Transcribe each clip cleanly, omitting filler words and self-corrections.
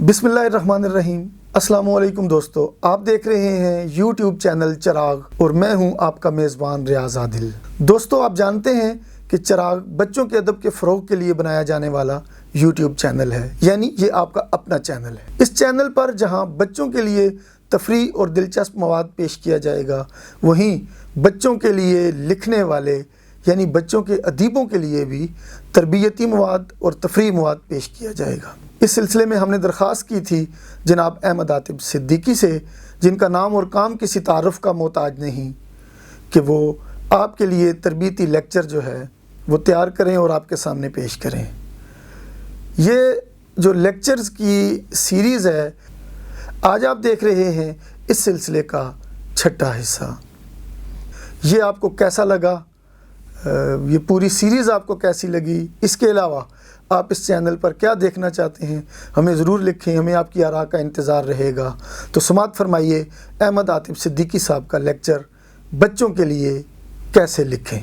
बिस्मिल्लाहिर्रहमानिर्रहीम। अस्सलाम वालेकुम दोस्तों, आप देख रहे हैं यूट्यूब चैनल चिराग और मैं हूं आपका मेज़बान रियाज आदिल। दोस्तों, आप जानते हैं कि चिराग बच्चों के अदब के फ़रोग़ के लिए बनाया जाने वाला यूट्यूब चैनल है, यानी ये आपका अपना चैनल है। इस चैनल पर जहां बच्चों के लिए तफरी और दिलचस्प मवाद पेश किया जाएगा, वहीं बच्चों के लिए लिखने वाले यानी बच्चों के अदीबों के लिए भी तरबियती मवाद और तफरी मवाद पेश किया जाएगा। इस सिलसिले में हमने दरख्वास्त की थी जनाब अहमद आतिफ सिद्दीकी से, जिनका नाम और काम किसी तारुफ का मोहताज नहीं, कि वो आपके लिए तरबियती लेक्चर जो है वो तैयार करें और आपके सामने पेश करें। ये जो लेक्चर्स की सीरीज़ है, आज आप देख रहे हैं इस सिलसिले का छठा हिस्सा। ये आपको कैसा लगा, ये पूरी सीरीज़ आपको कैसी लगी, इसके अलावा आप इस चैनल पर क्या देखना चाहते हैं, हमें ज़रूर लिखें, हमें आपकी आरा का इंतज़ार रहेगा। तो समाअत फरमाइए अहमद आतिफ सिद्दीकी साहब का लेक्चर बच्चों के लिए कैसे लिखें।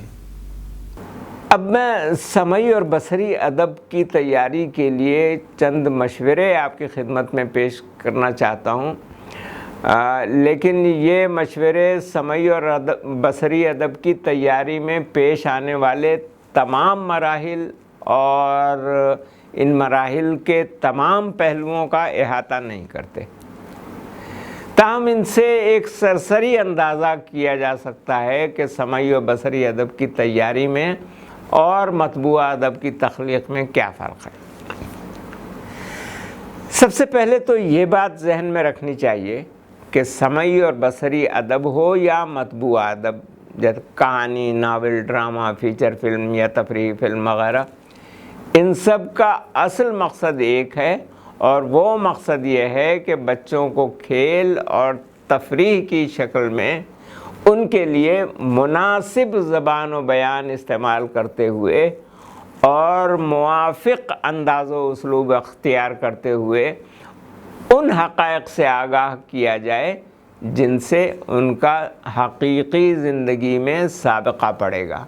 अब मैं समई और बसरी अदब की तैयारी के लिए चंद मशवरे आपकी खिदमत में पेश करना चाहता हूँ, लेकिन ये मशवरे समई और बसरी अदब की तैयारी में पेश आने वाले तमाम मराहिल और इन मराहिल के तमाम पहलुओं का अहाता नहीं करते। ताहम इनसे एक सरसरी अंदाज़ा किया जा सकता है कि समई और बसरी अदब की तैयारी में और मतबूआ अदब की तख्लीक़ में क्या फ़र्क है। सबसे पहले तो ये बात जहन में रखनी चाहिए कि समई और बसरी अदब हो या मतबूआ अदब, जैसे कहानी, नावल, ड्रामा, फ़ीचर फ़िल्म या तफरीही फ़िल्म वग़ैरह, इन सब का असल मकसद एक है, और वो मकसद ये है कि बच्चों को खेल और तफरीह की शक्ल में उनके लिए मुनासिब ज़बान व बयान इस्तेमाल करते हुए और मुवाफ़िक़ अंदाज़ व उसलूब अख्तियार करते हुए उन हक़ाइक़ से आगाह किया जाए जिनसे उनका हकीकी ज़िंदगी में साबिक़ा पड़ेगा।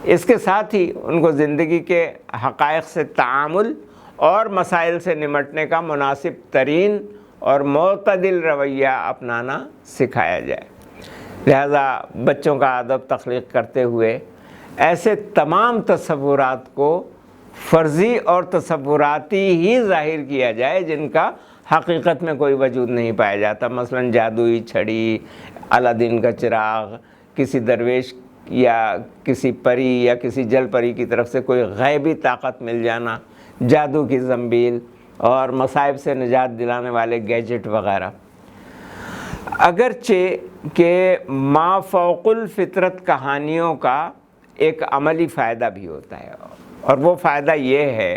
इसके साथ ही उनको ज़िंदगी के हक़ाइक़ से तामुल और मसाइल से निमटने का मुनासिब तरीन और मोतदिल रवैया अपनाना सिखाया जाए। लिहाजा बच्चों का अदब तख्लीक़ करते हुए ऐसे तमाम तसव्वुरात को फ़र्ज़ी और तसव्वुराती ही ज़ाहिर किया जाए जिनका हकीकत में कोई वजूद नहीं पाया जाता। मसलन जादुई छड़ी, अलादीन का चिराग, किसी दरवेश या किसी परी या किसी जल परी की तरफ से कोई गैबी ताकत मिल जाना, जादू की ज़ंबील और मसाइब से निजात दिलाने वाले गैजेट वग़ैरह। अगरचे के माफ़ौक़ुल फ़ितरत कहानियों का एक अमली फ़ायदा भी होता है, और वो फ़ायदा ये है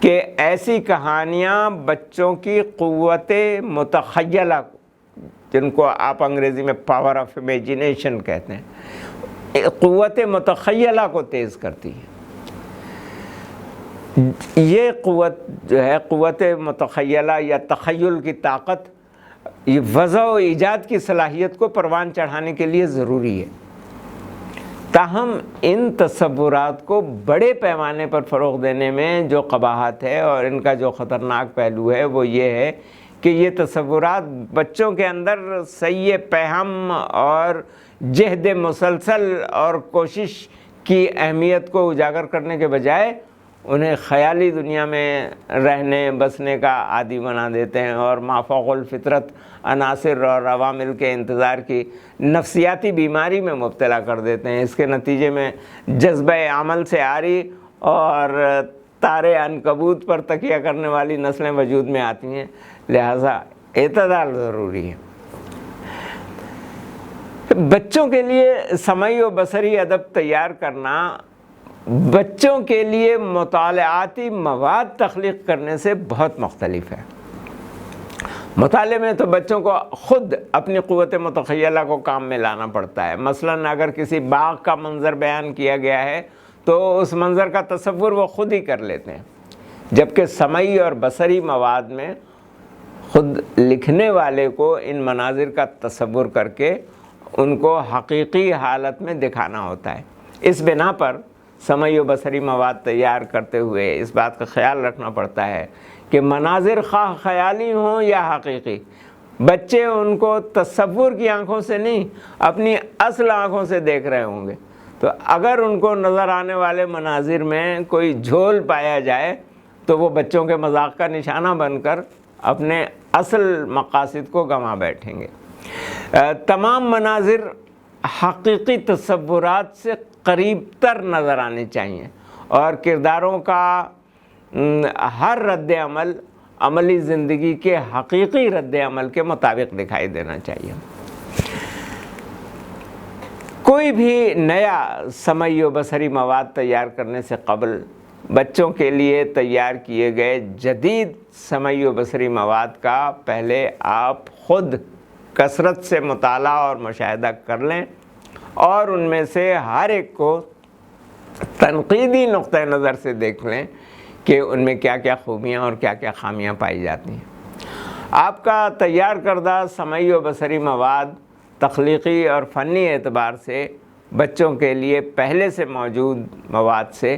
कि ऐसी कहानियाँ बच्चों की क़ुव्वते मुतख़य्यला, जिनको आप अंग्रेज़ी में पावर ऑफ इमेजिनेशन कहते हैं, क़ुव्वत मुतख़य्यला को तेज़ करती है। ये क़ुव्वत जो है, क़ुव्वत मुतख़य्यला या तख़य्युल की ताकत, ये वज़ा व ईजाद की सलाहियत को परवान चढ़ाने के लिए ज़रूरी है। ताहम इन तसव्वुरात को बड़े पैमाने पर फ़रोग़ देने में जो क़बाहत है और इनका जो ख़तरनाक पहलू है वो ये है कि ये तसव्वुरात बच्चों के अंदर सही पहम और जहद मुसलसल और कोशिश की अहमियत को उजागर करने के बजाय उन्हें ख़याली दुनिया में रहने बसने का आदी बना देते हैं और माफ़ौक़ुल फ़ितरत अनासिर और अवामिल के इंतज़ार की नफ्सियाती बीमारी में मुब्तला कर देते हैं। इसके नतीजे में जज्बे अमल से आरी और तारे अनकबूत पर तकिया करने वाली नस्लें वजूद में आती हैं। लिहाजा एतदाल ज़रूरी है। बच्चों के लिए समई व बसरी अदब तैयार करना बच्चों के लिए मुतालिआती मवाद तख्लीक़ करने से बहुत मुख्तलिफ है। मुताले में तो बच्चों को ख़ुद अपनी क़ुव्वत मुतख़य्यला को काम में लाना पड़ता है। मसलन अगर किसी बाग़ का मंज़र बयान किया गया है तो उस मंज़र का तसव्वुर वो ख़ुद ही कर लेते हैं, जबकि समई और बसरी मवाद में ख़ुद लिखने वाले को इन मनाजिर का तसव्वुर करके उनको हकीकी हालत में दिखाना होता है। इस बिना पर समई व बसरी मवाद तैयार करते हुए इस बात का ख्याल रखना पड़ता है کہ مناظر خواہ خیالی ہوں یا حقیقی، بچے ان کو تصور کی آنکھوں سے نہیں اپنی اصل آنکھوں سے دیکھ رہے ہوں گے، تو اگر ان کو نظر آنے والے مناظر میں کوئی جھول پایا جائے تو وہ بچوں کے مذاق کا نشانہ بن کر اپنے اصل مقاصد کو گنوا بیٹھیں گے۔ تمام مناظر حقیقی تصورات سے قریب تر نظر آنے چاہیے، اور کرداروں کا ہر رد عمل عملی زندگی کے حقیقی رد عمل کے مطابق دکھائی دینا چاہیے۔ کوئی بھی نیا سمعی و بصری مواد تیار کرنے سے قبل بچوں کے لیے تیار کیے گئے جدید سمعی و بصری مواد کا پہلے آپ خود کثرت سے مطالعہ اور مشاہدہ کر لیں، اور ان میں سے ہر ایک کو تنقیدی نقطہ نظر سے دیکھ لیں کہ ان میں کیا کیا خوبیاں اور کیا کیا خامیاں پائی جاتی ہیں۔ آپ کا تیار کردہ سمعی و بصری مواد تخلیقی اور فنی اعتبار سے بچوں کے لیے پہلے سے موجود مواد سے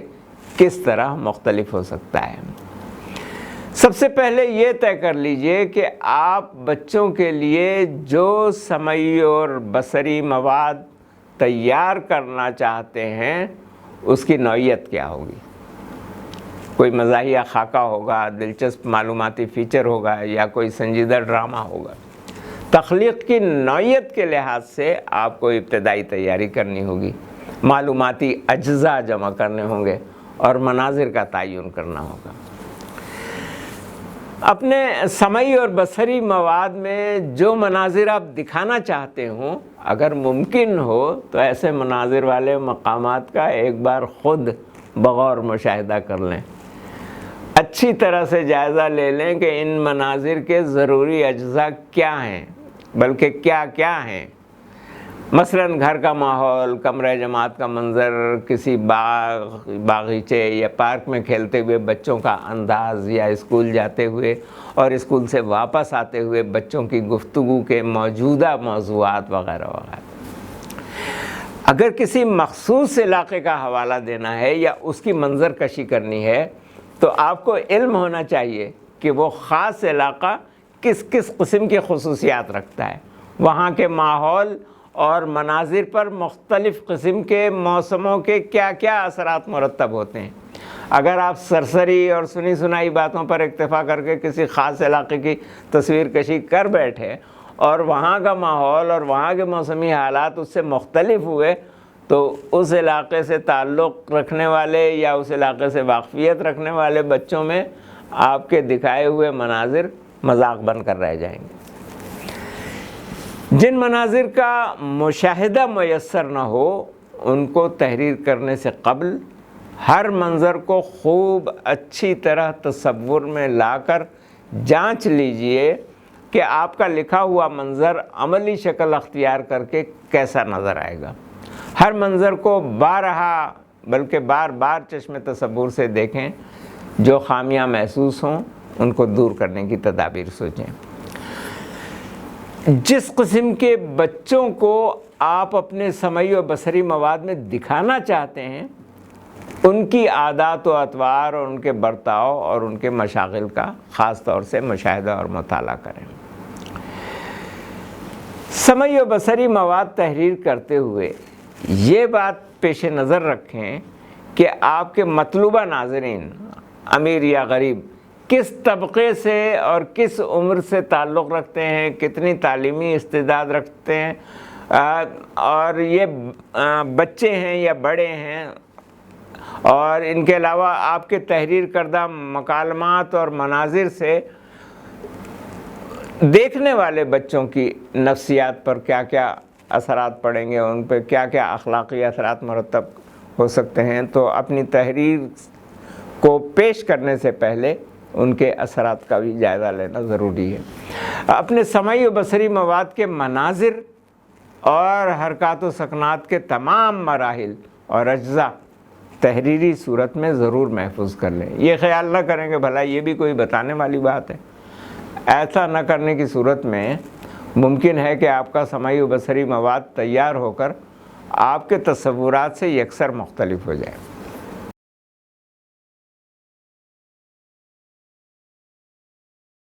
کس طرح مختلف ہو سکتا ہے؟ سب سے پہلے یہ طے کر لیجئے کہ آپ بچوں کے لیے جو سمعی اور بصری مواد تیار کرنا چاہتے ہیں اس کی نوعیت کیا ہوگی۔ کوئی مزاحیہ خاکہ ہوگا، دلچسپ معلوماتی فیچر ہوگا، یا کوئی سنجیدہ ڈرامہ ہوگا۔ تخلیق کی نوعیت کے لحاظ سے آپ کو ابتدائی تیاری کرنی ہوگی، معلوماتی اجزاء جمع کرنے ہوں گے اور مناظر کا تعین کرنا ہوگا۔ اپنے سمعی اور بصری مواد میں جو مناظر آپ دکھانا چاہتے ہوں، اگر ممکن ہو تو ایسے مناظر والے مقامات کا ایک بار خود بغور مشاہدہ کر لیں، اچھی طرح سے جائزہ لے لیں کہ ان مناظر کے ضروری اجزاء کیا ہیں، بلکہ کیا کیا ہیں۔ مثلاً گھر کا ماحول، کمرہ جماعت کا منظر، کسی باغیچے یا پارک میں کھیلتے ہوئے بچوں کا انداز، یا اسکول جاتے ہوئے اور اسکول سے واپس آتے ہوئے بچوں کی گفتگو کے موجودہ موضوعات وغیرہ وغیرہ۔ اگر کسی مخصوص علاقے کا حوالہ دینا ہے یا اس کی منظر کشی کرنی ہے تو آپ کو علم ہونا چاہیے کہ وہ خاص علاقہ کس کس قسم کی خصوصیات رکھتا ہے، وہاں کے ماحول اور مناظر پر مختلف قسم کے موسموں کے کیا کیا اثرات مرتب ہوتے ہیں۔ اگر آپ سرسری اور سنی سنائی باتوں پر اکتفا کر کے کسی خاص علاقے کی تصویر کشی کر بیٹھے اور وہاں کا ماحول اور وہاں کے موسمی حالات اس سے مختلف ہوئے تو اس علاقے سے تعلق رکھنے والے یا اس علاقے سے واقفیت رکھنے والے بچوں میں آپ کے دکھائے ہوئے مناظر مذاق بن کر رہ جائیں گے۔ جن مناظر کا مشاہدہ میسر نہ ہو ان کو تحریر کرنے سے قبل ہر منظر کو خوب اچھی طرح تصور میں لا کر جانچ لیجئے کہ آپ کا لکھا ہوا منظر عملی شکل اختیار کر کے کیسا نظر آئے گا۔ ہر منظر کو بارہا بلکہ بار بار چشم تصور سے دیکھیں، جو خامیاں محسوس ہوں ان کو دور کرنے کی تدابیر سوچیں۔ جس قسم کے بچوں کو آپ اپنے سمعی و بصری مواد میں دکھانا چاہتے ہیں ان کی عادات و اطوار اور ان کے برتاؤ اور ان کے مشاغل کا خاص طور سے مشاہدہ اور مطالعہ کریں۔ سمعی و بصری مواد تحریر کرتے ہوئے یہ بات پیش نظر رکھیں کہ آپ کے مطلوبہ ناظرین امیر یا غریب کس طبقے سے اور کس عمر سے تعلق رکھتے ہیں، کتنی تعلیمی استعداد رکھتے ہیں، اور یہ بچے ہیں یا بڑے ہیں، اور ان کے علاوہ آپ کے تحریر کردہ مکالمات اور مناظر سے دیکھنے والے بچوں کی نفسیات پر کیا کیا اثرات پڑیں گے، ان پہ کیا کیا اخلاقی اثرات مرتب ہو سکتے ہیں۔ تو اپنی تحریر کو پیش کرنے سے پہلے ان کے اثرات کا بھی جائزہ لینا ضروری ہے۔ اپنے سمعی و بصری مواد کے مناظر اور حرکات و سکنات کے تمام مراحل اور اجزاء تحریری صورت میں ضرور محفوظ کر لیں۔ یہ خیال نہ کریں کہ بھلا یہ بھی کوئی بتانے والی بات ہے۔ ایسا نہ کرنے کی صورت میں ممکن ہے کہ آپ کا سمعی و بصری مواد تیار ہو کر آپ کے تصورات سے یکسر مختلف ہو جائے۔